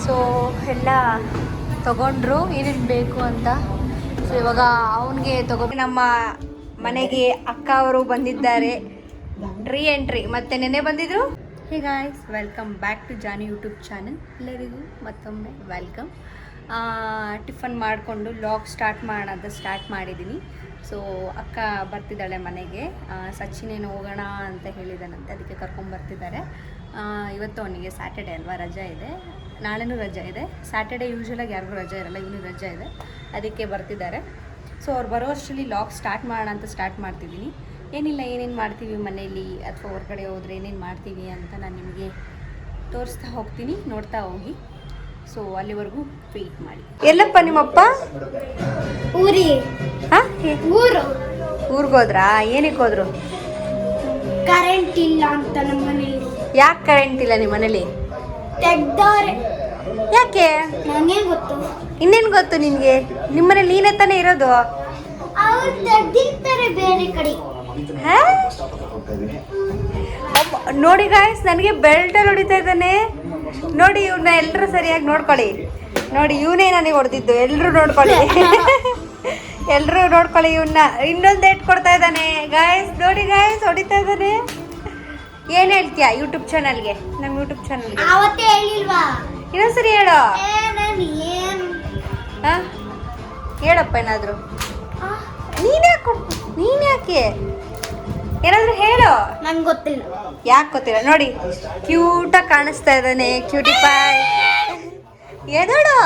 So ಎಲ್ಲ ತಗೊಂಡ್ರು ಏನೇನು ಬೇಕು ಅಂತ. ಸೊ ಇವಾಗ ಅವನಿಗೆ ನಮ್ಮ ಮನೆಗೆ ಅಕ್ಕ ಅವರು ಬಂದಿದ್ದಾರೆ, ರೀ ಎಂಟ್ರಿ. ಮತ್ತೆ ನೆನ್ನೆ ಬಂದಿದ್ರು. Hey guys, welcome back to Jaani YouTube channel. ಎಲ್ಲರಿಗೂ ಮತ್ತೊಮ್ಮೆ ವೆಲ್ಕಮ್. ಟಿಫನ್ ಮಾಡಿಕೊಂಡು ಲಾಗ್ ಸ್ಟಾರ್ಟ್ ಮಾಡಿದ್ದೀನಿ. ಸೊ ಅಕ್ಕ ಬರ್ತಿದ್ದಾಳೆ ಮನೆಗೆ. ಸಚಿನೇನು ಹೋಗೋಣ ಅಂತ ಹೇಳಿದಾನಂತೆ, ಅದಕ್ಕೆ ಕರ್ಕೊಂಬರ್ತಿದ್ದಾರೆ. ಇವತ್ತು ಅವನಿಗೆ ಸ್ಯಾಟರ್ಡೆ ಅಲ್ವಾ, ರಜೆ ಇದೆ. ನಾಳೆನೂ ರಜೆ ಇದೆ. ಸ್ಯಾಟರ್ಡೆ ಯೂಶ್ವಲಾಗಿ ಯಾರಿಗೂ ರಜೆ ಇರಲ್ಲ, ಇವನಿಗೆ ರಜೆ ಇದೆ, ಅದಕ್ಕೆ ಬರ್ತಿದ್ದಾರೆ. ಸೊ ಅವ್ರು ಬರೋ ಅಷ್ಟರಲ್ಲಿ ಲಾಗ್ ಸ್ಟಾರ್ಟ್ ಮಾಡೋಣ ಅಂತ ಸ್ಟಾರ್ಟ್ ಮಾಡ್ತಿದ್ದೀನಿ. ಏನಿಲ್ಲ, ಏನೇನು ಮಾಡ್ತೀವಿ ಮನೇಲಿ ಅಥವಾ ಹೊರಗಡೆ ಹೋದರೆ ಏನೇನು ಮಾಡ್ತೀವಿ ಅಂತ ನಾನು ನಿಮಗೆ ತೋರಿಸ್ತಾ ಹೋಗ್ತೀನಿ, ನೋಡ್ತಾ ಹೋಗಿ. ಸೊ ಅಲ್ಲಿವರೆಗೂ ವೆಯ್ಟ್ ಮಾಡಿ. ಎಲ್ಲಪ್ಪ ನಿಮ್ಮಪ್ಪ? ಊರಿಗೆ. ಹಾಂ, ಊರಿಗೆ ಹೋದ್ರಾ? ಏನಕ್ಕೆ ಹೋದ್ರು? ಕರೆಂಟ್ ಇಲ್ಲ ಅಂತ ನಮ್ಮ ಮನೇಲಿ. ಯಾಕೆ ಕರೆಂಟ್ ಇಲ್ಲ ನಿಮ್ಮ ಮನೇಲಿ? ತೆಗ್ದವ್ರೆ. ಯಾಕೆ? ನಂಗೆ ಗೊತ್ತು. ಇನ್ನೇನು ಗೊತ್ತು ನಿನಗೆ? ನಿಮ್ಮ ಮನೇಲಿ ನೀನೇ ತಾನೇ ಇರೋದು. ಅವ್ರು ತೆಗ್ದಿರ್ತಾರೆ ಬೇರೆ ಕಡೆ. ನೋಡಿ ಗಾಯ್ಸ್, ನನಗೆ ಬೆಲ್ಟಲ್ಲಿ ಹೊಡಿತಾ ಇದ್ದಾನೆ ನೋಡಿ. ಇವ್ನ ಎಲ್ಲರೂ ಸರಿಯಾಗಿ ನೋಡ್ಕೊಳ್ಳಿ. ನೋಡಿ, ಇವನೇ ನನಗೆ ಹೊಡೆದಿದ್ದು. ಎಲ್ಲರೂ ನೋಡ್ಕೊಳ್ಳಿ, ಎಲ್ಲರೂ ನೋಡ್ಕೊಳ್ಳಿ ಇವನ್ನ. ಇನ್ನೊಂದು ಏಟ್ ಕೊಡ್ತಾ ಇದ್ದಾನೆ ಗಾಯ್ಸ್. ನೋಡಿ ಗಾಯ್ಸ್, ಹೊಡಿತಾ ಇದ್ದಾನೆ. ಏನು ಹೇಳ್ತೀಯಾ ಯೂಟ್ಯೂಬ್ ಚಾನಲ್ಗೆ, ನಮ್ಮ ಯೂಟ್ಯೂಬ್ ಚಾನಲ್ಗೆ? ಅವತ್ತೇ ಹೇಳಿಲ್ವಾ? ಇನ್ನೊಂದ್ಸರಿ ಹೇಳೋ. ಏನು ಹಾಂ, ಹೇಳಪ್ಪ ಏನಾದರೂ. ನೀನ್ಯಾಕೆ ಏನಾದರೂ ಹೇಳು. ನಂಗೆ ಗೊತ್ತಿಲ್ಲ. ಯಾಕೆ ಗೊತ್ತಿಲ್ಲ? ನೋಡಿ, ಕ್ಯೂಟಾಗಿ ಕಾಣಿಸ್ತಾ ಇದ್ದಾನೆ, ಕ್ಯೂಟಿ ಪಾಯ್. ಎದೋಡು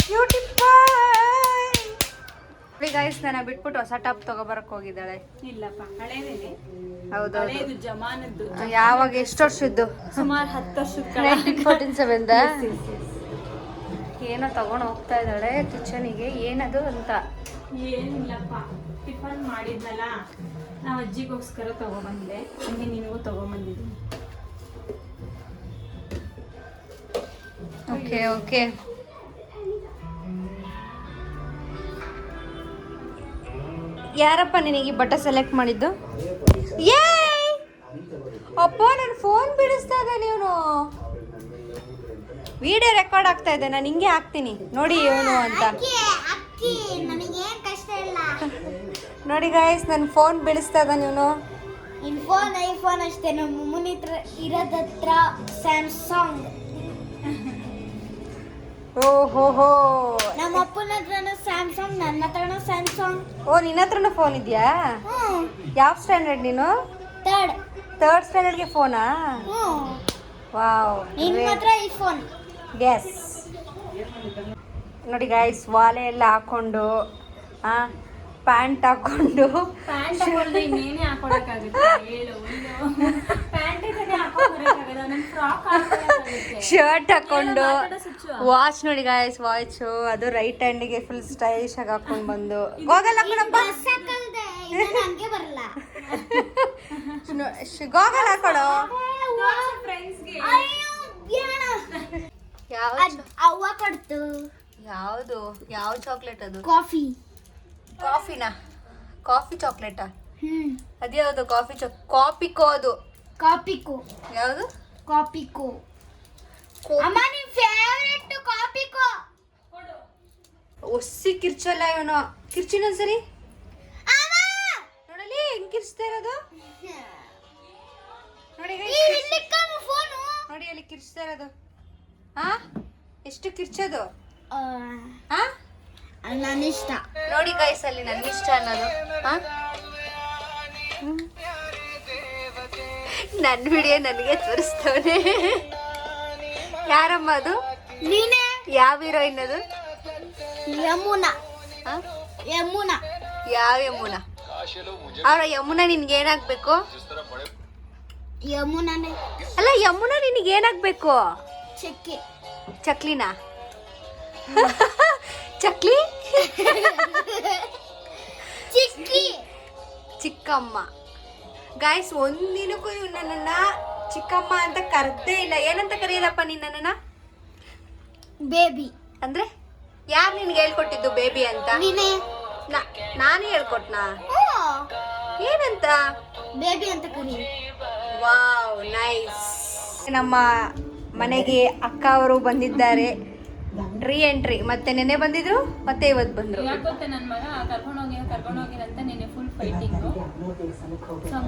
ಕ್ಯೂಟಿ ಪಾಯ್. ಗಾಯ್ಸ್, ನಾನು ಬಿಟ್ಬಿಟ್ಟು ಹೊಸ ಟಾಪ್ ತಗೋಬರಕ್ಕೆ ಹೋಗಿದ್ದಾಳೆ. ಇಲ್ಲಪ್ಪ, ಹಳೇದೇನೆ. ಹೌದೌದು, ಜಮಾನದ್ದು. ಯಾವಾಗ? ಎಷ್ಟು ವರ್ಷದ್ದು? ಸುಮಾರು 10 ವರ್ಷದ. 1947 ಏನೋ ತಗೊಂಡು ಹೋಗ್ತಾ ಇದ್ದಾಳೆ ಕಿಚನಿಗೆ. ಏನದು ಅಂತ ಏನಿಲ್ಲಪ್ಪ, ಟಿಫನ್ ಮಾಡಿದ್ನಲ್ಲ, ನಾವು ಅಜ್ಜಿಗೋಸ್ಕರ ತಗೊಬಂದೆ, ಹಂಗೆ ನಿನಗೂ ತಗೊಂಬಂದಿದ್ದೀನಿ. Okay okay. ಯಾರಪ್ಪ ನಿನಗೆ ಬಟ್ಟೆ ಸೆಲೆಕ್ಟ್ ಮಾಡಿದ್ದು? ಏಯ್ ಅಪ್ಪ, ನನ್ನ ಫೋನ್ ಬಿಡಿಸ್ತಾ ಇದ್ದಾನೆ ಇವನು. ವಿಡಿಯೋ ರೆಕಾರ್ಡ್ ಆಗ್ತಾ ಇದೆ, ನಾನು ಹಿಂಗೆ ಹಾಕ್ತೀನಿ ನೋಡಿ ಇವನು ಅಂತ. ನೋಡಿ ಗಾಯ್ಸ್, ನನ್ನ ಫೋನ್ ಬಿಡಿಸ್ತಾ ಇದ್ದಾನೆ ಇವನು. ಐಫೋನ್ ಅಷ್ಟೇ. ನಮ್ಮ ಮುಮ್ಮನ ಹತ್ರ ಇರೋದತ್ರ ಸ್ಯಾಮ್ಸಂಗ್. ಓಹೋ, ನಮ್ಮ ಅಪ್ಪನ ಹತ್ರನೂ ಸ್ಯಾಮ್ಸಂಗ್, ನನ್ನ ಹತ್ರನೂ ಸ್ಯಾಮ್ಸಂಗ್. ಓ, ನಿನ್ನ ಹತ್ರನೂ ಫೋನ್ ಇದೆಯಾ? ಯಾವ ಸ್ಟ್ಯಾಂಡರ್ಡ್ ನೀನು? ಥರ್ಡ್ ಸ್ಟ್ಯಾಂಡರ್ಡ್ಗೆ ಫೋನಾ? ವಾವ್. ನಿನ್ನ ಹತ್ರ ಐಫೋನ್? ಎಸ್. ನೋಡಿ ಗಾಯ್ಸ್, ವಾಲೆ ಎಲ್ಲ ಹಾಕೊಂಡು, ಪ್ಯಾಂಟ್ ಹಾಕೊಂಡು, ಪ್ಯಾಂಟ್ ಹಾಕೊಂಡ್ರೆ ಇನ್ನೇನೇ ಹಾಕೊಳಕ್ಕಾಗುತ್ತೆ ಹೇಳು? ಪ್ಯಾಂಟ್ ಹಾಕೋಕ್ಕಾಗಲ್ಲ, ನನ್ನ ಫ್ರಾಕ್ ಹಾಕೊಳ್ಳೋಕ್ಕಾಗುತ್ತೆ. ಶರ್ಟ್ ಹಾಕೊಂಡು, ವಾಚ್ ನೋಡಿ ಗಾಯ್ಸ್, ವಾಚು ಅದು ರೈಟ್ ಹ್ಯಾಂಡಿಗೆ ಫುಲ್ ಸ್ಟೈಲಿಶ್ ಆಗಿ ಹಾಕೊಂಡು ಬಂದು. ಹೋಗಲ್ಲ ಕಣಪ್ಪ, ಹಂಗೆ ಬರಲ್ಲ. ಗೋಗಲ್ ಹಾಕೊಳ್ಳೋ. ಫ್ರೆಂಡ್ಸ್ಗೆ ಅವ್ವ ಕೊಡ್ತು. ಯಾವುದು? ಯಾವ ಚಾಕ್ಲೇಟ್ ಅದು? ಕಾಫಿನಾ? ಕಾಫಿ ಚಾಕ್ಲೇಟಾ? ಅದ್ಯಾವುದು? ಕಾಪಿಕೋ ಅದು. ಕಾಪಿಕೋ ಯಾವುದು? ಕಾಪಿಕೋ. ಅಮ್ಮ, ನಿನ್ ಫೇವರೇಟ್ ಕಾಪಿಕೋ. ಒಸಿ ಕಿರ್ಚಲ್ಲ ಇವನು. ಕಿರ್ಚಿನ ಸರಿ ನೋಡಲಿ ಹೆಂಗ್ ಕಿರ್ಚ್ತಾ ಇರೋದು. ನೋಡಿ ನೋಡಿ, ಅಲ್ಲಿ ಕಿರ್ಚ್ತಾ ಇರೋದು. ಎಷ್ಟು ಕಿರ್ಚೋದು? ನನ್ನ ಇಷ್ಟ. ನೋಡಿ ಗೈಸ್, ಅಲ್ಲಿ ನನ್ನ ಇಷ್ಟ ಅನ್ನೋದು. ನನ್ನ ವಿಡಿಯೋ ನನಗೆ ತೋರಿಸ್ತವನೆ. ಯಾರಮ್ಮ ಅದು? ನೀನೇ. ಯಾವ ಹೀರೋಯಿನ್ ಅದು? ಯಮುನಾ. ಯಮುನಾ. ಯಾವ ಯಮುನಾ? ಅವ್ರ ಯಮುನಾ ನಿನ್ಗೆ ಏನಾಗ್ಬೇಕು? ಯಮುನಾನೇ. ಅಲ್ಲ, ಯಮುನಾ ನಿನಗೆ ಏನಾಗ್ಬೇಕು? ಚಕ್ಲಿನಾ? ಚಕ್ಲಿ? ಚಿಕ್ಕಮ್ಮ. ಗಾಯ್ಸ್, ಒಂದಿನಕ್ಕೂ ನನ್ನನ್ನ ಚಿಕ್ಕಮ್ಮ ಅಂತ ಕರೆದೇ ಇಲ್ಲ. ಏನಂತ ಕರೆಯಲ್ಲಪ್ಪ ನೀನ್ ನನ್ನನ್ನ? ಬೇಬಿ. ಅಂದ್ರೆ ಯಾರು ನಿನ್ಗೆ ಹೇಳ್ಕೊಟ್ಟಿದ್ದು ಬೇಬಿ ಅಂತ? ನಾನೇ ಹೇಳ್ಕೊಟ್ನಾ? ಏನಂತ? ಬೇಬಿ ಅಂತ ಕರಿ. Wow, nice. ನಮ್ಮ ಮನೆಗೆ ಅಕ್ಕ ಅವರು ಬಂದಿದ್ದಾರೆ. ರೀ ಎಂಟ್ರಿ. ಮತ್ತೆ ನೆನ್ನೆ ಬಂದಿದ್ರು, ಮತ್ತೆ ಇವತ್ತು ಬಂದ್ರು. ಯಾಕೆ ಗೊತ್ತಾ, ನನ್ನ ಮಗ ಕರ್ಕೊಂಡೋಗಿ ಅಂತ ನೆನೆ ಫುಲ್ ಫೈಟಿಂಗು.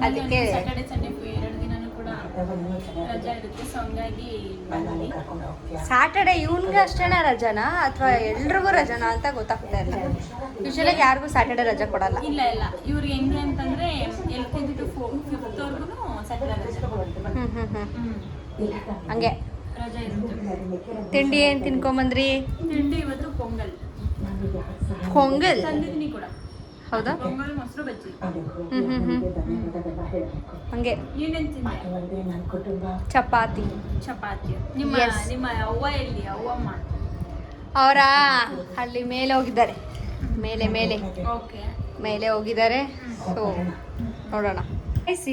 ಅದಕ್ಕೆ ಸ್ಯಾಟರ್ಡೆ ಸಂಡೇ 2 ದಿನನೂ ಕೂಡ ರಜಾ ಇರುತ್ತೆ. ಸೊ ಹಂಗಾಗಿ ಬಂದ್ವಿ. ಸ್ಯಾಟರ್ಡೆ ಇವನ್ಗೆ ಅಷ್ಟೇನಾ ರಜಾನಾ ಅಥವಾ ಎಲ್ರಿಗೂ ರಜಾನಾ ಅಂತ ಗೊತ್ತಾಗ್ತಾ ಇಲ್ಲ. ಯೂಶಲಾಗಿ ಯಾರಿಗೂ ಸ್ಯಾಟರ್ಡೆ ರಜಾ ಕೊಡಲ್ಲ. ಇಲ್ಲ ಇವ್ರಿಗೆ ಹೆಂಗೆ ಅಂತಂದ್ರೆ LKG to 5th ವರ್ಗುನು ಸ್ಯಾಟರ್ಡೆ ರಜಾ. ಹಂಗೆ ರಜಾ ಇರುತ್ತೆ. ತಿಂಡಿ ಏನ್ ತಿನ್ಕೊಂಬಂದ್ರಿ? ತಿಂಡಿ ಇವತ್ತು ಪೊಂಗಲ್ ತಂದಿದ್ದೀನಿ ಕೂಡ. ಹೌದಾ? ಪೊಂಗಲ್, ಮೊಸರು ಬಜ್ಜಿ. ಹಂಗೆ ನೀನೇನ್ ತಿಂದೆ? ಚಪಾತಿ. ನಿಮ್ಮ Yes. ನಿಮ್ಮ ಅವ್ವ ಎಲ್ಲಿ? ಅವ್ವಮ್ಮ ಅವರ ಅಲ್ಲಿ ಮೇಲೆ ಹೋಗಿದ್ದಾರೆ. ಮೇಲೆ ಓಕೆ. ಮೇಲೆ ಹೋಗಿದ್ದಾರೆ. ಸೊ ನೋಡೋಣ.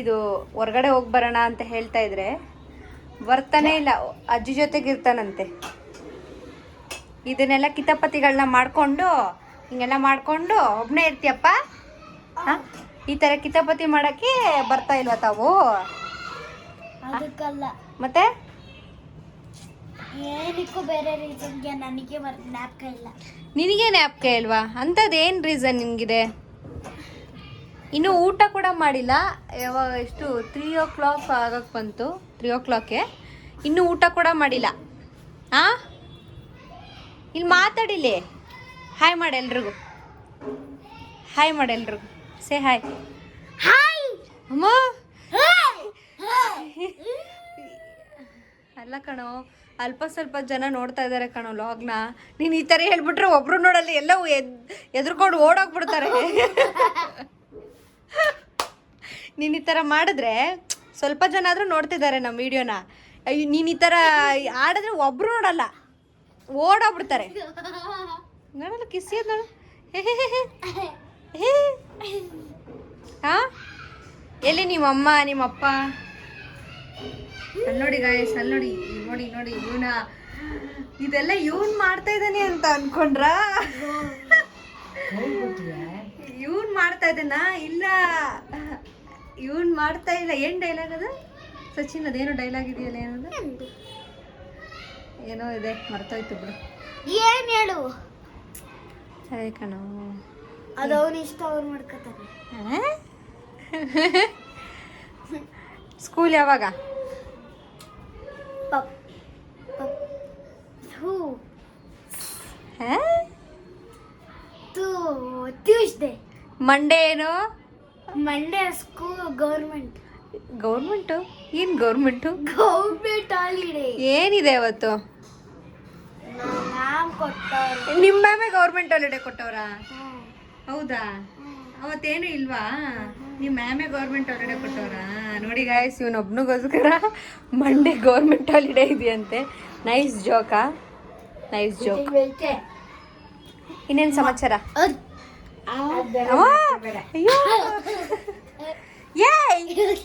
ಇದು ಹೊರಗಡೆ ಹೋಗಿ ಬರೋಣ ಅಂತ ಹೇಳ್ತಾ ಇದ್ರೆ ಬರ್ತಾನೆ ಇಲ್ಲ. ಅಜ್ಜಿ ಜೊತೆಗೆ ಇರ್ತಾನಂತೆ. ಇದನ್ನೆಲ್ಲ ಕಿತಾಪತಿಗಳನ್ನ ಮಾಡ್ಕೊಂಡು ಹಿಂಗೆಲ್ಲ ಮಾಡ್ಕೊಂಡು ಒಬ್ಬನೇ ಇರ್ತೀಯಪ್ಪ. ಈ ಥರ ಕಿತಾಪತಿ ಮಾಡೋಕ್ಕೆ ಬರ್ತಾ ಇಲ್ವಾ ತಾವು? ಅದಕ್ಕಲ್ಲ, ಮತ್ತೆ ಏನಕ್ಕೂ ಬೇರೆ ರೀಸನ್ಗೆ ನನಗೆ ಜ್ಞಾಪಕ ಇಲ್ಲ. ನಿನಗೆ ಜ್ಞಾಪಕ ಇಲ್ವಾ? ಅಂಥದ್ದು ಏನು ರೀಸನ್ ನಿನಗಿದೆ? ಇನ್ನೂ ಊಟ ಕೂಡ ಮಾಡಿಲ್ಲ. ಯಾವಾಗ ಎಷ್ಟು 3 o'clock ಆಗಕ್ಕೆ ಬಂತು. 3 o'clockಗೆ ಇನ್ನೂ ಊಟ ಕೂಡ ಮಾಡಿಲ್ಲ. ಹಾಂ, ಇಲ್ಲಿ ಮಾತಾಡಿಲಿ. ಹಾಯ್ ಮಾಡಿ ಎಲ್ರಿಗೂ. ಹಾಯ್ ಮಾಡಿ ಎಲ್ರಿಗೂ. Say hi. ಹಾಯ್ ಅಮ್ಮ ಅಲ್ಲ ಕಣೋ, ಅಲ್ಪ ಸ್ವಲ್ಪ ಜನ ನೋಡ್ತಾ ಇದ್ದಾರೆ ಕಣೋ ಲಾಗ್ನ. ನೀನು ಈ ಥರ ಹೇಳ್ಬಿಟ್ರೆ ಒಬ್ರು ನೋಡಲ್ಲ, ಎಲ್ಲವೂ ಎದ್ರುಕೊಂಡು ಓಡೋಗ್ಬಿಡ್ತಾರೆ. ನೀನು ಈ ಥರ ಮಾಡಿದ್ರೆ ಸ್ವಲ್ಪ ಜನ ಆದರೂ ನೋಡ್ತಿದ್ದಾರೆ ನಮ್ಮ ವಿಡಿಯೋನ. ನೀನು ಈ ಥರ ಆಡಿದ್ರೆ ಒಬ್ರು ನೋಡಲ್ಲ, ಓಡೋಗ್ಬಿಡ್ತಾರೆ. ನೋಡಲ್ಲ ಕಿಸ್ಸಿಯೋದು ನೋಡು. ಹಾಂ, ಎಲ್ಲಿ ನಿಮ್ಮಮ್ಮ ನಿಮ್ಮಪ್ಪ? ಅಲ್ಲಿ ನೋಡಿ ಗಾಯಸ್, ಅಲ್ಲಿ ನೋಡಿ ನೋಡಿ ನೋಡಿ ಇವನ. ಇದೆಲ್ಲ ಇವನ್ ಮಾಡ್ತಾ ಇದ್ದಾನೆ ಅಂತ ಅನ್ಕೊಂಡ್ರ? ಇವನ್ ಮಾಡ್ತಾ ಇದ್ದಾನ? ಇಲ್ಲ, ಇವನ್ ಮಾಡ್ತಾ ಇಲ್ಲ. ಏನ್ ಡೈಲಾಗ್ ಅದು ಸಚಿನ್? ಅದೇನೋ ಡೈಲಾಗ್ ಇದೆಯಲ್ಲ, ಏನದು ಏನೋ ಇದೆ, ಮರ್ತೋಯ್ತು ಬಿಡು. ಏನ್ ಹೇಳು? ಅದೇ ಕಣೋ, ಅದು ಅವ್ನ ಇಷ್ಟ, ಅವ್ರು ಮಾಡ್ಕೊತಾರೆ. ಸ್ಕೂಲ್ ಯಾವಾಗ? ಟ್ಯೂಸ್ಡೇ. ಮಂಡೇ ಏನು? Monday school government. ಗೌರ್ಮೆಂಟು? ಏನು ಗೌರ್ಮೆಂಟು? Government holiday. ಏನಿದೆ ಅವತ್ತು? ಮ್ಯಾಮ್ ಕೊಟ್ಟವ್ರು. ನಿಮ್ಮ ಮ್ಯಾಮೇ ಗೌರ್ಮೆಂಟ್ ಹಾಲಿಡೇ ಕೊಟ್ಟವ್ರಾ? ಹೌದಾ? ಅವತ್ತೇನು ಇಲ್ವಾ? ನಿಮ್ಮ ಮ್ಯಾಮೇ ಗೌರ್ಮೆಂಟ್ ಹಾಲಿಡೇ ಕೊಟ್ಟವ್ರಾ? ನೋಡಿ ಗಾಯ್ಸ್, ಇವನೊಬ್ನಿಗೋಸ್ಕರ ಮಂಡೇ ಗೌರ್ಮೆಂಟ್ ಹಾಲಿಡೇ ಇದೆಯಂತೆ. ನೈಸ್ ಜೋಕಾ, ನೈಸ್ ಜೋಕ್. ಇನ್ನೇನು ಸಮಾಚಾರ? ಅಯ್ಯೋ ಏಯ್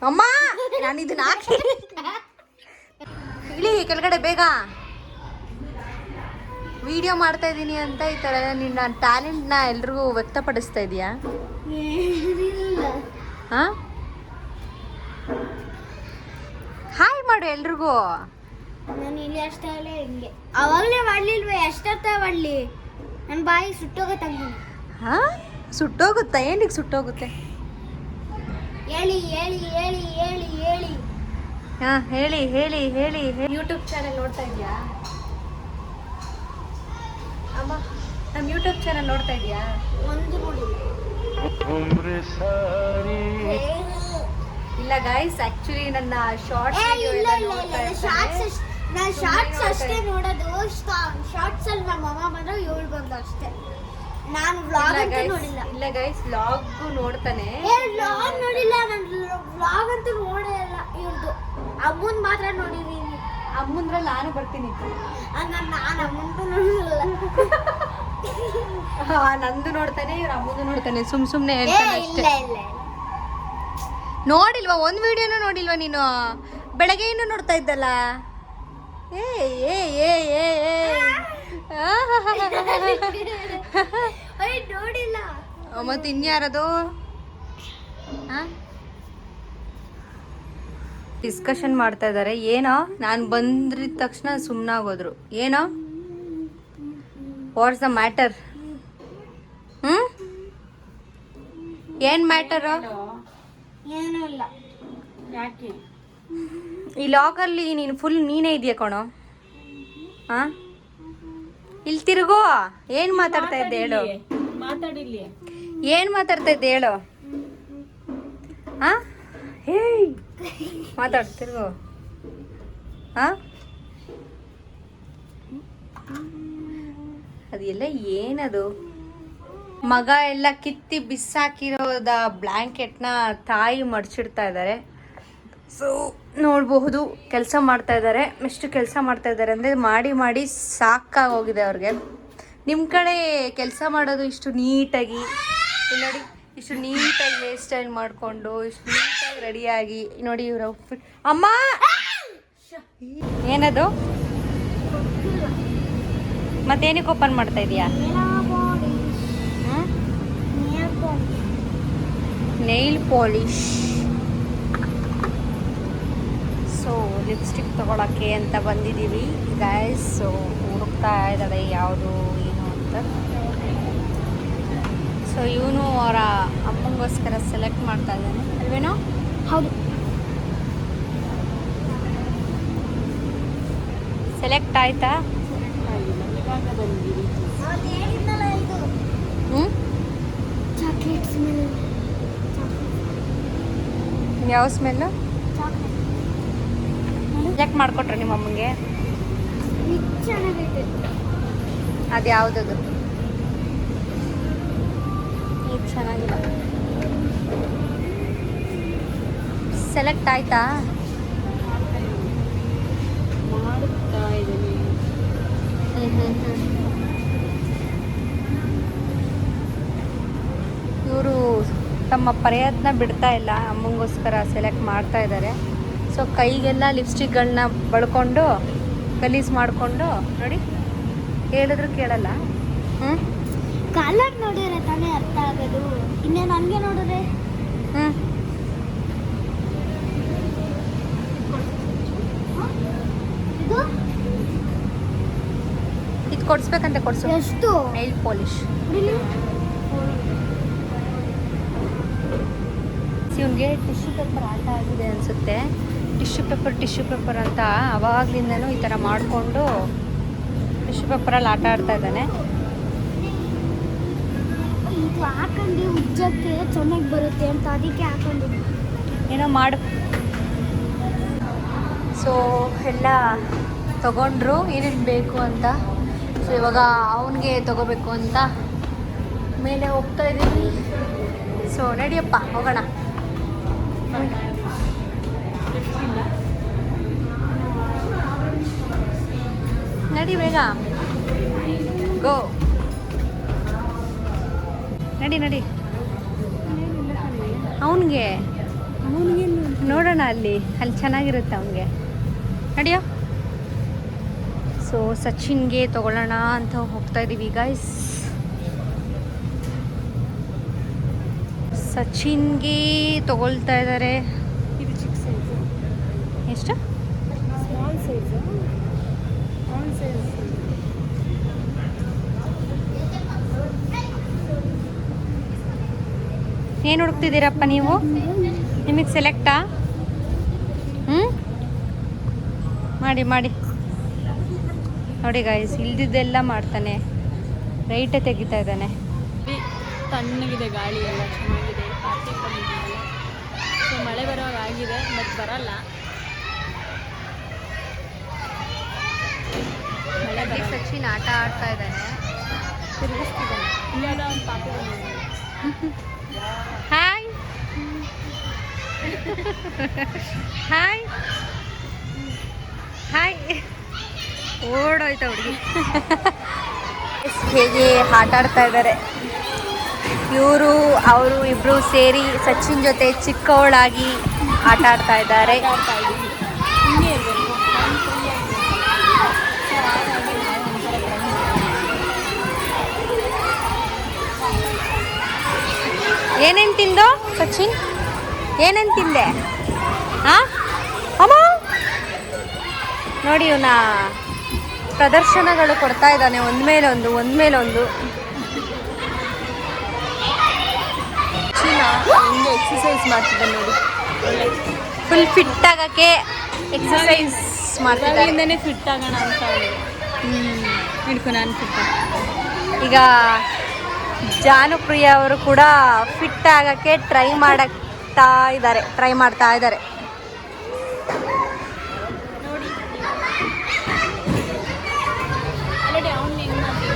ಅಮ್ಮ, ನಾನು ಇದನ್ನ ಹಾಕಿ ಇಳಿ ಕೆಳಗಡೆ ಬೇಗ. ವಿಡಿಯೋ ಮಾಡ್ತಾ ಇದ್ದೀನಿ ಅಂತ ಈ ಥರ ನಿನ್ನ ಟ್ಯಾಲೆಂಟ್ನ ಎಲ್ರಿಗೂ ವ್ಯಕ್ತಪಡಿಸ್ತಾ ಇದೆಯಾ? ಹಾಂ, ಹಾಯ್ ಮಾಡು ಎಲ್ರಿಗೂ. ನಾನು ಇಲ್ಲಿ ಅಷ್ಟೇ ಅಲ್ಲ, ಹಿಂಗೆ ಅವಾಗಲೇ ಮಾಡ್ಲಿಲ್ವೇ? ಎಷ್ಟರ್ಥ ಮಾಡ್ಲಿ, ನನ್ನ ಬಾಯಿ ಸುಟ್ಟೋಗತ್ತಂಗ. ಹಾಂ, ಸುಟ್ಟೋಗುತ್ತಾ? ಏನಿಗೆ ಸುಟ್ಟೋಗುತ್ತೆ? ಹೇಳಿ ಹೇಳಿ ಹೇಳಿ ಹೇಳಿ ಹೇಳಿ. ಹಾಂ, ಹೇಳಿ ಹೇಳಿ ಹೇಳಿ. ಯೂಟ್ಯೂಬ್ ಚಾನಲ್ ನೋಡ್ತಾ ಇದೆಯಾ ಅಮ್ಮ? ನಮ್ಮ ಯೂಟ್ಯೂಬ್ ಚಾನಲ್ ನೋಡ್ತಾ ಇದೆಯಾ? ಒಂದು ನೋಡಿಲ್ಲ. ಇಲ್ಲ ಗಾಯ್ಸ್, ಆಕ್ಚುಲಿ ನನ್ನ ಶಾರ್ಟ್ಸ್ ನಾನು ಶಾರ್ಟ್ಸ್ ಅಷ್ಟೇ ನೋಡೋದು. ಶಾರ್ಟ್ಸ್ ಅಲ್ಲಿ ನಮ್ಮ ಅಮ್ಮ ಬಂದ್ರೆ ಇವಳು ಬಂದು ಅಷ್ಟೇ. ನಾನು ವ್ಲಾಗ್ ಅಂತೂ ನೋಡಿಲ್ಲ. ಇಲ್ಲ ಗೈಸ್, ವ್ಲಾಗ್ ನೋಡ್ತಾನೆ. ವ್ಲಾಗ್ ನೋಡಿಲ್ಲ ನಾನು. ವ್ಲಾಗ್ ಅಂತೂ ನೋಡೇ ಇಲ್ಲ ಇವ್ರದ್ದು. ಅಮ್ಮನ್ ಮಾತ್ರ ನೋಡಿದೀನಿ. ಅಮ್ಮಂದ್ರಲ್ಲಿ ನಾನು ಬರ್ತೀನಿ. ನಾನು ಅಮ್ಮಂತೂ ನೋಡಿಲ್ಲ. ನಂದು ನೋಡ್ತಾನೆ, ಇವ್ರ ಅಮ್ಮದು ನೋಡ್ತಾನೆ. ಸುಮ್ನೆ ಇಲ್ಲ ಹೇಳ್ತಾನೆ ಅಷ್ಟೇ. ಇಲ್ಲ ನೋಡಿಲ್ವಾ? ಒಂದು ವಿಡಿಯೋನೂ ನೋಡಿಲ್ವಾ ನೀನು? ಬೆಳಗ್ಗೆ ಇನ್ನೂ ನೋಡ್ತಾ ಇದ್ದಲ್ಲ. ಏ ಏ ಏ ಏ ನೋಡಿಲ್ಲ. ಮತ್ತೆ ಇನ್ಯಾರದು? ಡಿಸ್ಕಷನ್ ಮಾಡ್ತಾ ಇದ್ದಾರೆ. ಏನೋ ನಾನು ಬಂದಿದ ತಕ್ಷಣ ಸುಮ್ಮನಾಗೋದ್ರು. ಏನೋ ವಾಟ್ಸ್ ದ ಮ್ಯಾಟರ್? ಏನು ಮ್ಯಾಟರು? ಏನೂ ಇಲ್ಲ. ಯಾಕೆ ಈ ಲಾಕಲ್ಲಿ ನೀನು ಫುಲ್ ನೀನೇ ಇದೆಯಾ ಕಣೋ? ಹಾಂ, ಇಲ್ಲಿ ತಿರುಗೋ. ಏನು ಮಾತಾಡ್ತಾ ಇದ್ದೆ ಹೇಳು? ಮಾತಾಡಿಲ್ಲಿ. ಏನು ಮಾತಾಡ್ತಾ ಇದ್ದೆ ಹೇಳು? ಹಾಂ, ಹೇಯ್ ಮಾತಾಡ್ತಿರ್ಗೋ. ಹಾಂ, ಅದೆಲ್ಲ ಏನದು? ಮಗ ಎಲ್ಲ ಕಿತ್ತಿ ಬಿಸಾಕಿರೋದ ಬ್ಲ್ಯಾಂಕೆಟ್ನ ತಾಯಿ ಮಡ್ಚಿಡ್ತಾ ಇದ್ದಾರೆ. ಸೊ ನೋಡಬಹುದು, ಕೆಲಸ ಮಾಡ್ತಾ ಇದ್ದಾರೆ. ಎಷ್ಟು ಕೆಲಸ ಮಾಡ್ತಾ ಇದ್ದಾರೆ ಅಂದರೆ ಮಾಡಿ ಮಾಡಿ ಸಾಕಾಗೋಗಿದೆ ಅವ್ರಿಗೆ. ನಿಮ್ಮ ಕಡೆ ಕೆಲಸ ಮಾಡೋದು ಇಷ್ಟು ನೀಟಾಗಿ ನೋಡಿ, ಇಷ್ಟು ನೀಟಾಗಿ ಹೇರ್ ಸ್ಟೈಲ್ ಮಾಡಿಕೊಂಡು ಇಷ್ಟು ನೀಟಾಗಿ ರೆಡಿಯಾಗಿ ನೋಡಿ ಇವ್ರ ಔಟ್ಫಿಟ್. ಅಮ್ಮ ಏನದು? ಮತ್ತೇನಕ್ಕೆ ಓಪನ್ ಮಾಡ್ತಾ ಇದೀಯಾ? Nail polish. ಸೊ ಲಿಪ್ಸ್ಟಿಕ್ ತೊಗೊಳಕ್ಕೆ ಅಂತ ಬಂದಿದ್ದೀವಿ ಗೈಸ್. ಸೊ ಹುಡುಕ್ತಾ ಇದ್ದಾಳೆ ಯಾವುದು ಏನು ಅಂತ. ಸೊ ಇವನು ಅವರ ಅಮ್ಮಂಗೋಸ್ಕರ ಸೆಲೆಕ್ಟ್ ಮಾಡ್ತಾ ಇದ್ದಾನೆ ಅಲ್ವೇನೋ? ಹೌದು. ಸೆಲೆಕ್ಟ್ ಆಯ್ತಾ? ಹ್ಞೂ, ಚಾಕ್ಲೇಟ್ ಸ್ಮೆಲ್. ಯಾವ ಸ್ಮೆಲ್ಲು? ಸೆಲೆಕ್ಟ್ ಮಾಡಿಕೊಟ್ರೆ ನಿಮ್ಮ ಅಮ್ಮಂಗೆ? ಚೆನ್ನಾಗೈತೆ. ಅದು ಯಾವುದದು? ಇದು ಚೆನ್ನಾಗಿಲ್ಲ. ಸೆಲೆಕ್ಟ್ ಆಯ್ತಾ? ಮಾಡುತ್ತಾ ಇದ್ದೀನಿ. ಇವರು ತಮ್ಮ ಪ್ರಯತ್ನ ಬಿಡ್ತಾ ಇಲ್ಲ, ಅಮ್ಮಂಗೋಸ್ಕರ ಸೆಲೆಕ್ಟ್ ಮಾಡ್ತಾ ಇದ್ದಾರೆ. ಸೊ ಕೈಗೆಲ್ಲ ಲಿಪ್ಸ್ಟಿಕ್ಗಳನ್ನ ಬಳ್ಕೊಂಡು ಗಲೀಜ್ ಮಾಡಿಕೊಂಡು ನೋಡಿ, ಹೇಳಿದ್ರು ಕೇಳಲ್ಲ. ಹ್ಞೂ, ಕಲರ್ ನೋಡಿದ್ರೆ ತಾನೇ ಅರ್ಥ ಆಗೋದು. ಇನ್ನೇ ನನಗೆ ನೋಡಿದ್ರೆ ಹ್ಞೂ, ಇದು ಇದು ಕೊಡಿಸ್ಬೇಕಂತ ಕೊಡಿಸು. ಎಷ್ಟು? Nail polish. ಇವನಿಗೆ ಟಿಶ್ಯೂ ಪೇಪರ್ ಆಟ ಆಗಿದೆ ಅನಿಸುತ್ತೆ. ಟಿಶ್ಯೂ ಪೇಪರ್ ಅಂತ ಅವಾಗ್ಲಿಂದನೂ ಈ ಥರ ಮಾಡಿಕೊಂಡು ಟಿಶ್ಯೂ ಪೇಪರಲ್ಲಿ ಆಟ ಆಡ್ತಾ ಇದ್ದಾನೆ. ಇದು ಹಾಕೊಂಡು ಉಜ್ಜಕ್ಕೆ ಚೆನ್ನಾಗಿ ಬರುತ್ತೆ ಅಂತ ಅದಕ್ಕೆ ಹಾಕೊಂಡಿದ್ದು. ಏನೋ ಮಾಡು. ಸೊ ಎಲ್ಲ ತಗೊಂಡ್ರು ಏನೇನು ಬೇಕು ಅಂತ. ಸೊ ಇವಾಗ ಅವನಿಗೆ ತಗೋಬೇಕು ಅಂತ ಮೇಲೆ ಹೋಗ್ತಾ ಇದ್ದೀವಿ. ಸೊ ನಡಿಯಪ್ಪ ಹೋಗೋಣ. ನಡಿ ಬೇಗ, ಗೋ, ನಡಿ ನಡಿ. ಅವನಿಗೆ ನೋಡೋಣ, ಅಲ್ಲಿ ಚೆನ್ನಾಗಿರುತ್ತೆ ಅವನಿಗೆ. ನಡಿಯೋ. ಸೊ ಸಚಿನ್ಗೆ ತಗೊಳ್ಳೋಣ ಅಂತ ಹೋಗ್ತಾ ಇದ್ದೀವಿ ಗೈಸ್. ಸಚಿನ್ಗೆ ತಗೊಳ್ತಾ ಇದ್ದಾರೆ. ಇದು ಚಿಕ್ಕ ಸೈಜು. ಎಷ್ಟು? Small size. Small size. ಏನು ಹುಡುಕ್ತಿದ್ದೀರಪ್ಪ ನೀವು? ನಿಮಗೆ ಸೆಲೆಕ್ಟಾ? ಹ್ಞೂ, ಮಾಡಿ ಮಾಡಿ ನೋಡಿ ಗೈಸ್, ಇಲ್ದಿದ್ದೆಲ್ಲ ಮಾಡ್ತಾನೆ. ರೈಟೇ ತೆಗಿತಾ ಇದ್ದಾನೆ. ತಣ್ಣಗಿದೆ, ಗಾಳಿ ಎಲ್ಲ ಚೆನ್ನಾಗಿದೆ. ಪಾರ್ಟಿ ಬಂದಿದ್ದೀವಿ. ಸೊ ಮಳೆ ಬರೋವಾಗ ಆಗಿದೆ, ಬಟ್ ಬರಲ್ಲ. ಮಳೆ ಬರಲ್ಲ. ಸಚಿನ್ ಆಟ ಆಡ್ತಾ ಇದ್ದಾನೆ, ತಿರುಗಿಸ್ತಿದ್ದಾನೆ. ಇಲ್ಲೆಲ್ಲ ಒಂದು ಪಾರ್ಟಿ ಬಂದಿದೆ. Hi hi hi. ಓಡೋಯ್ತಾ ಹುಡುಗಿ. ಹೇಗೆ ಆಟ ಆಡ್ತಾ ಇದ್ದಾರೆ ಇವರು. ಅವರು ಇಬ್ಬರು ಸೇರಿ ಸಚಿನ್ ಜೊತೆ ಚಿಕ್ಕವಳಾಗಿ ಆಟ ಆಡ್ತಾ ಇದ್ದಾರೆ. ಹಿಂಗೆ ಇರಬೇಕು. ಏನೇನು ತಿಂದೋ ಸಚಿನ್? ಏನೇನು ತಿಂದೆ? ಹಾಂ, ನೋಡಿ ಇವನ ಪ್ರದರ್ಶನಗಳು ಕೊಡ್ತಾ ಇದ್ದಾನೆ ಒಂದ್ಮೇಲೊಂದು ಹಿಂಗೆ ಎಕ್ಸಸೈಸ್ ಮಾಡ್ತಿದ್ದಾನೆ ನೋಡಿ. ಫುಲ್ ಫಿಟ್ ಆಗಕ್ಕೆ ಎಕ್ಸಸೈಸ್ ಮಾಡ್ತಿದ್ದಾರೆ. ಇವಾಗಿಂದನೇ ಫಿಟ್ ಆಗೋಣ ಅಂತ ಹಿಡ್ಕೊ ನಾನು ಫಿಟ್. ಈಗ ಜಾನುಪ್ರಿಯ ಅವರು ಕೂಡ ಫಿಟ್ ಆಗಕ್ಕೆ ಟ್ರೈ ಮಾಡ್ತಾ ಇದ್ದಾರೆ. ನೋಡಿ ಆಲ್ರೆಡಿ ಅವ್ನು ಹೆಂಗೆ ಮಾಡ್ತೀವಿ.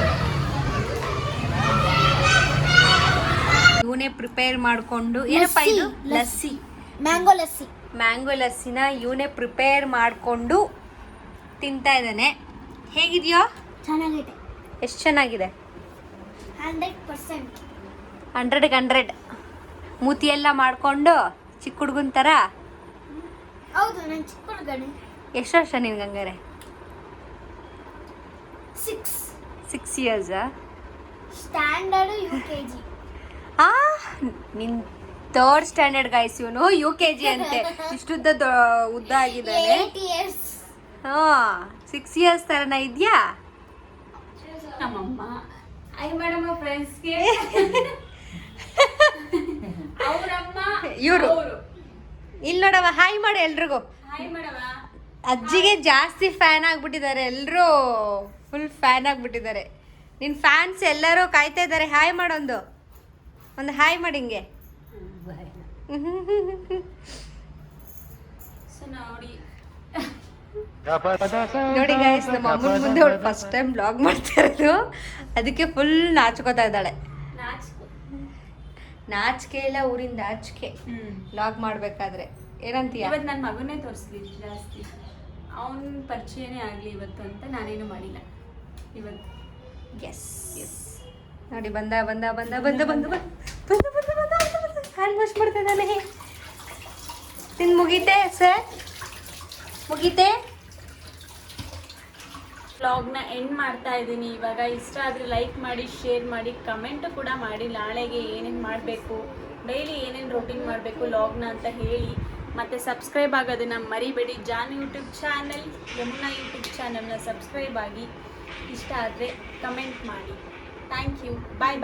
ಇವನೇ ಪ್ರಿಪೇರ್ ಮಾಡಿಕೊಂಡು ಏನಪ್ಪ ಇದು ಲಸ್ಸಿ, ಮ್ಯಾಂಗೋ ಲಸ್ಸಿನ ಇವನೇ ಪ್ರಿಪೇರ್ ಮಾಡಿಕೊಂಡು ತಿಂತಾ ಇದ್ದಾನೆ. ಹೇಗಿದೆಯೋ? ಚೆನ್ನಾಗಿದೆ. ಎಷ್ಟು ಚೆನ್ನಾಗಿದೆ. 100%. 100 ಮೂತಿ ಎಲ್ಲ ಮಾಡಿಕೊಂಡು ಚಿಕ್ಕ ಹುಡುಗನ ಥರ. ಹೌದು, ನಾನು ಚಿಕ್ಕ ಹುಡುಗನೇ. ಎಷ್ಟು ವರ್ಷ ನಿನ್ಗೆ ಹಂಗಾರೆ? 6 years. Standard UKG. ನಿನ್ 3rd ಸ್ಟ್ಯಾಂಡರ್ಡ್ ಗಾಯ್ಸ್. ಇವನು UKG ಅಂತೆ. ಇಷ್ಟುದ್ದ ಉದ್ದ ಆಗಿದ್ದಾನೆ. 8 years. 6 years ತರನ ಇದೆಯಾ? ನಮ್ಮಮ್ಮ ಐ ಮೇಡಮ್ ಫ್ರೆಂಡ್ಸ್ಗೆ ಅವರಮ್ಮ ಇವರು ಇಲ್ಲಿ ನೋಡವ, ಹಾಯ್ ಮಾಡು ಎಲ್ರಿಗೂ. Hi madam. ಅಜ್ಜಿಗೆ ಜಾಸ್ತಿ ಫ್ಯಾನ್ ಆಗ್ಬಿಟ್ಟಿದ್ದಾರೆ, ಎಲ್ಲರೂ ಫುಲ್ ಫ್ಯಾನ್ ಆಗ್ಬಿಟ್ಟಿದ್ದಾರೆ. ನಿನ್ನ ಫ್ಯಾನ್ಸ್ ಎಲ್ಲರೂ ಕಾಯ್ತಾ ಇದ್ದಾರೆ. ಹಾಯ್ ಮಾಡೊಂದು ಹಾಯ್ ಮಾಡಿ ಹಿಂಗೆ. ಸೊ ನೋಡಿ ನೋಡಿ ಗೈಸ್, ನಮ್ಮ ಅಮ್ಮನ ಮುಂದೆ ಅವಳು ಫಸ್ಟ್ ಟೈಮ್ ಬ್ಲಾಗ್ ಮಾಡ್ತಾ ಇರೋದು, ಅದಕ್ಕೆ ಫುಲ್ ನಾಚ್ಕೋತಾ ಇದ್ದಾಳೆ. ನಾಚಿಕೆ ಇಲ್ಲ, ಊರಿಂದ ಆಚಿಕೆ ಬ್ಲಾಗ್ ಮಾಡ್ಬೇಕಾದ್ರೆ. ಏನಂತೀಯ? ಇವತ್ತು ನನ್ನ ಮಗನೇ ತೋರಿಸ್ಲಿ ಜಾಸ್ತಿ, ಅವನ ಪರಿಚಯನೇ ಆಗಲಿ ಇವತ್ತು ಅಂತ ನಾನೇನು ಮಾಡಿಲ್ಲ ಇವತ್ತು. ಎಸ್ ನೋಡಿ ಬಂದ ಹ್ಯಾಂಡ್ ವಾಶ್ ಮಾಡ್ತಾ ಇದ್ದಾನೆ. ಮುಗೀತೆ ಸರ್? ಮುಗೀತೆ? ವ್ಲಾಗ್ನ ಎಂಡ್ ಮಾಡ್ತಾ ಇದ್ದೀನಿ. ಇವಾಗ ಇಷ್ಟ ಆದರೆ ಲೈಕ್ ಮಾಡಿ, ಶೇರ್ ಮಾಡಿ, ಕಮೆಂಟು ಕೂಡ ಮಾಡಿ. ನಾಳೆಗೆ ಏನೇನು ಮಾಡಬೇಕು, ಡೈಲಿ ಏನೇನು ರೊಟೀನ್ ಮಾಡಬೇಕು ವ್ಲಾಗ್ನ ಅಂತ ಹೇಳಿ. ಮತ್ತು ಸಬ್ಸ್ಕ್ರೈಬ್ ಆಗೋದನ್ನು ಮರಿಬೇಡಿ. Janu YouTube channel, Yamuna YouTube ಚಾನಲ್ನ ಸಬ್ಸ್ಕ್ರೈಬ್ ಆಗಿ. ಇಷ್ಟ ಆದರೆ ಕಮೆಂಟ್ ಮಾಡಿ. Thank you. ಬಾಯ್.